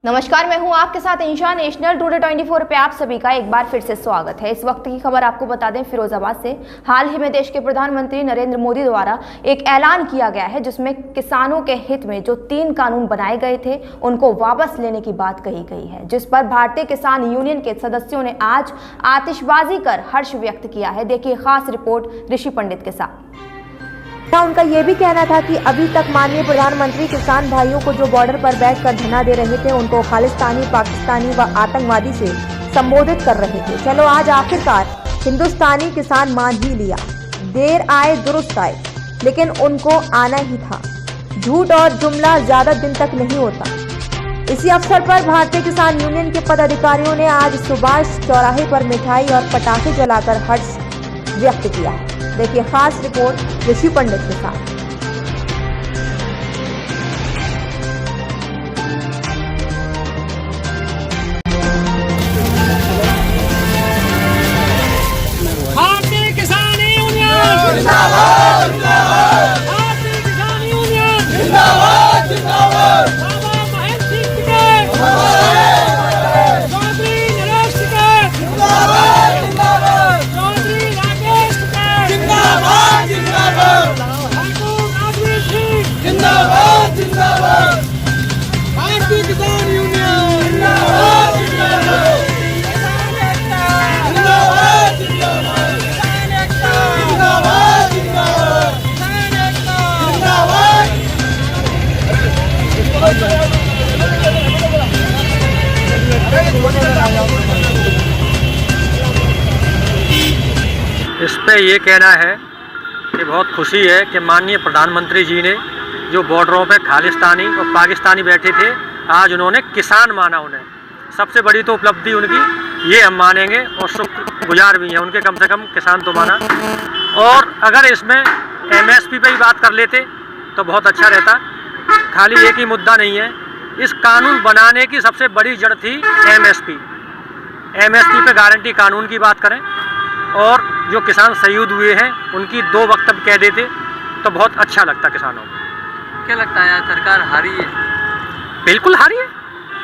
नमस्कार, मैं हूं आपके साथ इंशा। नेशनल टुडे 24 पे आप सभी का एक बार फिर से स्वागत है। इस वक्त की खबर आपको बता दें, फिरोजाबाद से हाल ही में देश के प्रधानमंत्री नरेंद्र मोदी द्वारा एक ऐलान किया गया है, जिसमें किसानों के हित में जो 3 कानून बनाए गए थे उनको वापस लेने की बात कही गई है, जिस पर भारतीय किसान यूनियन के सदस्यों ने आज आतिशबाजी कर हर्ष व्यक्त किया है। देखिए खास रिपोर्ट ऋषि पंडित के साथ। उनका ये भी कहना था कि अभी तक माननीय प्रधानमंत्री किसान भाइयों को जो बॉर्डर पर बैठकर धरना दे रहे थे उनको खालिस्तानी, पाकिस्तानी व आतंकवादी से संबोधित कर रहे थे। चलो आज आखिरकार हिंदुस्तानी किसान मान ही लिया। देर आए दुरुस्त आए, लेकिन उनको आना ही था। झूठ और जुमला ज्यादा दिन तक नहीं होता। इसी अवसर पर भारतीय किसान यूनियन के पदाधिकारियों ने आज सुभाष चौराहे पर मिठाई और पटाखे जलाकर हर्ष व्यक्त किया है। देखिए खास रिपोर्ट ऋषि पंडित के साथ। भारतीय किसान यूनियन जिंदाबाद, जिंदाबाद। भारतीय किसान यूनियन जिंदाबाद, जिंदाबाद। बाबा महेंद्र सिंह चौधरी नरेश जिंदाबाद, जिंदाबाद। चौधरी राकेश जिंदाबाद, जिंदाबाद। ठाकुर राजवीर सिंह जिंदाबाद, जिंदाबाद। भारतीय किसान यूनियन जिंदाबाद, जिंदाबाद। किसान एकता जिंदाबाद, जिंदाबाद। किसान एकता जिंदाबाद, जिंदाबाद। किसान एकता जिंदाबाद। इस पे ये कहना है कि बहुत खुशी है कि माननीय प्रधानमंत्री जी ने जो बॉर्डरों पे खालिस्तानी और पाकिस्तानी बैठे थे, आज उन्होंने किसान माना। उन्हें सबसे बड़ी तो उपलब्धि उनकी ये हम मानेंगे और शुक्रगुजार भी हैं उनके, कम से कम किसान तो माना। और अगर इसमें एमएसपी पे ही बात कर लेते तो बहुत अच्छा रहता। खाली एक ही मुद्दा नहीं है, इस कानून बनाने की सबसे बड़ी जड़ थी एमएसपी पे गारंटी कानून की बात करें और जो किसान शहीद हुए हैं उनकी 2 वक्तव्य कह देते तो बहुत अच्छा लगता किसानों को। क्या लगता है सरकार हारी है? बिल्कुल हारी है।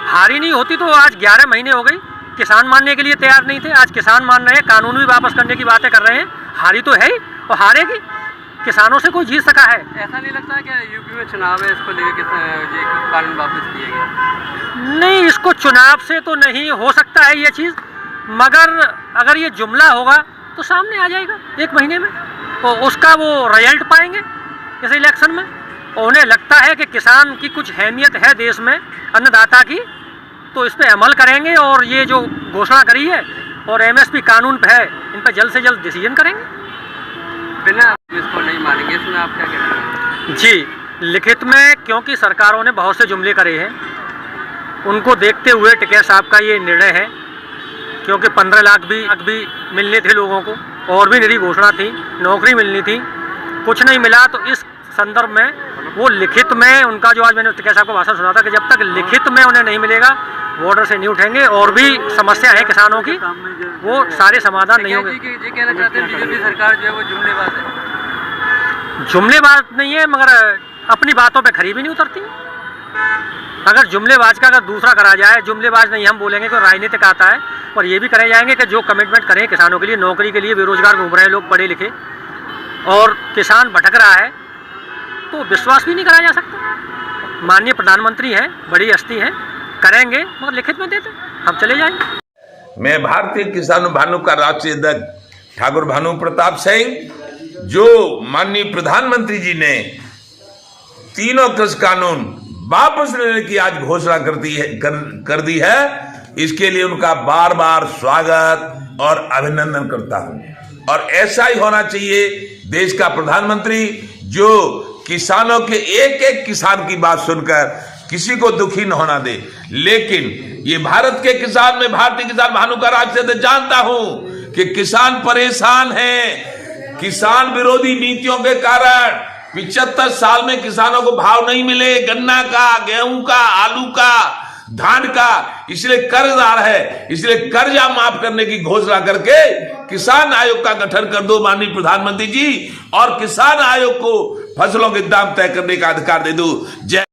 हारी नहीं होती तो आज 11 महीने हो गई, किसान मानने के लिए तैयार नहीं थे। आज किसान मान रहे हैं, कानून भी वापस करने की बातें कर रहे हैं। हारी तो है ही और हारेगी। किसानों से कोई जीत सका है? ऐसा नहीं लगता कि यूपी में चुनाव है, इसको लेकर ये कानून वापस किए गए? नहीं, इसको चुनाव से तो नहीं हो सकता है ये चीज़, मगर अगर ये जुमला होगा तो सामने आ जाएगा 1 महीने में, तो उसका वो रिजल्ट पाएंगे इस इलेक्शन में। और उन्हें लगता है कि किसान की कुछ अहमियत है देश में, अन्नदाता की, तो इस पर अमल करेंगे और ये जो घोषणा करी है और एमएसपी कानून पे है, इन पर जल्द से जल्द डिसीजन करेंगे। बिना इसको नहीं मानेंगे, इसमें आप क्या कहते हैं? जी, लिखित में क्योंकि सरकारों ने बहुत से जुमले करे हैं, उनको देखते हुए टिकैत साहब का ये निर्णय है, क्योंकि 15 लाख भी मिलने थे लोगों को और भी निरी घोषणा थी, नौकरी मिलनी थी, कुछ नहीं मिला। तो इस संदर्भ में वो लिखित में उनका जो आज मैंने टिकैत साहब को भाषण सुना था कि जब तक लिखित में उन्हें नहीं मिलेगा बॉर्डर से नहीं उठेंगे। और भी समस्या है किसानों की, वो सारे समाधान नहीं होंगे। ये कहना चाहते हैं बीजेपी सरकार जो है वो जुमलेबाज है? जुमलेबाज नहीं है, मगर अपनी बातों पे खरी भी नहीं उतरती। अगर जुमलेबाज का अगर दूसरा करा जाए, जुमलेबाज नहीं हम बोलेंगे, कोई राजनीतिक आता है, और ये भी करे जाएंगे कि जो कमिटमेंट करें किसानों के लिए, नौकरी के लिए, बेरोजगार घूम रहे हैं लोग पढ़े लिखे और किसान भटक रहा है, तो विश्वास भी नहीं करा जा सकता। माननीय प्रधानमंत्री हैं, बड़ी हस्ती हैं, करेंगे, मगर लिखित में देते हम चले जाएंगे। मैं भारतीय किसान भानु का राष्ट्रीय अध्यक्ष ठाकुर भानु प्रताप सिंह, जो माननीय प्रधानमंत्री जी ने तीनों कृषि कानून वापस लेने की आज घोषणा कर दी है, इसके लिए उनका बार बार स्वागत और अभिनंदन करता हूं। और ऐसा ही होना चाहिए। देश का प्रधानमंत्री जो किसानों के एक एक किसान की बात सुनकर किसी को दुखी न होना दे। लेकिन ये भारत के किसान, में भारतीय किसान भानु का राष्ट्रीय जानता हूं कि किसान परेशान हैं। किसान विरोधी नीतियों के कारण 75 साल में किसानों को भाव नहीं मिले, गन्ना का, गेहूं का, आलू का, धान का, इसलिए कर्जदार है। इसलिए कर्जा माफ करने की घोषणा करके किसान आयोग का गठन कर दो माननीय प्रधानमंत्री जी, और किसान आयोग को फसलों के दाम तय करने का अधिकार दे दो। जय